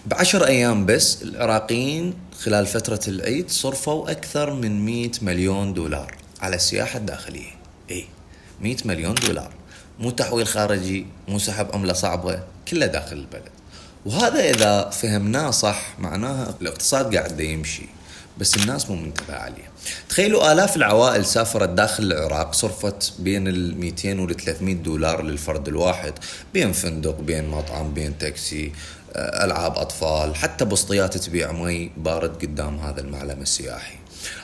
ب10 أيام بس العراقيين خلال فترة العيد صرفوا أكثر من 100 مليون دولار على السياحة الداخلية. إيه، 100 مليون دولار، مو تحويل خارجي، مو سحب عملة صعبة، كله داخل البلد. وهذا إذا فهمناه صح معناها الاقتصاد قاعد يمشي، بس الناس مو منتبهة عليه. تخيلوا آلاف العوائل سافرت داخل العراق، صرفت بين 200 و 300 دولار للفرد الواحد، بين فندق، بين مطعم، بين تاكسي، ألعاب أطفال، حتى بسطيات تبيع مي بارد قدام هذا المعلم السياحي.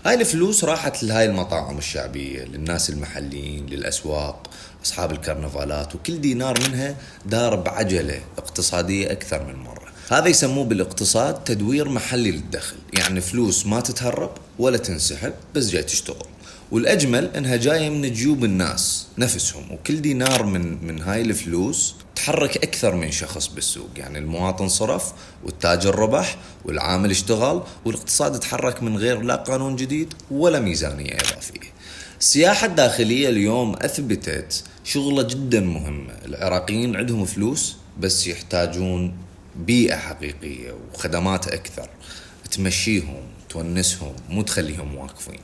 هاي الفلوس راحت لهاي المطاعم الشعبية، للناس المحليين، للأسواق، أصحاب الكرنفالات، وكل دينار منها دار بعجلة اقتصادية أكثر من مرة. هذا يسموه بالاقتصاد تدوير محلي للدخل، يعني فلوس ما تتهرب ولا تنسحب، بس جاي تشتغل. والأجمل إنها جاية من جيوب الناس نفسهم، وكل دينار من هاي الفلوس تحرك أكثر من شخص بالسوق. يعني المواطن صرف، والتاجر ربح، والعامل اشتغل، والاقتصاد تحرك من غير لا قانون جديد ولا ميزانية إضافية. السياحة الداخلية اليوم أثبتت شغلة جدا مهمة. العراقيين عندهم فلوس، بس يحتاجون بيئة حقيقية وخدمات أكثر تمشيهم، تونسهم، مو تخليهم واقفين.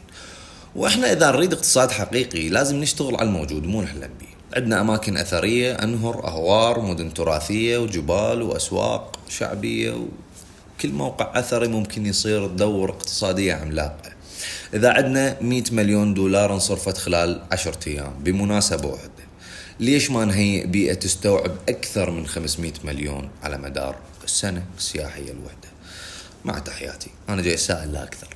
واحنا اذا نريد اقتصاد حقيقي لازم نشتغل على الموجود، مو نحلم به. عندنا اماكن اثرية، انهر، اهوار، مدن تراثية، وجبال، واسواق شعبية، وكل موقع اثري ممكن يصير تدور اقتصادية عملاقة. اذا عندنا 100 مليون دولار انصرفت خلال 10 ايام بمناسبة واحدة، ليش ما نهيئ بيئة تستوعب اكثر من 500 مليون على مدار السنة السياحية الوحدة؟ مع تحياتي، انا جاي اسائل لا اكثر.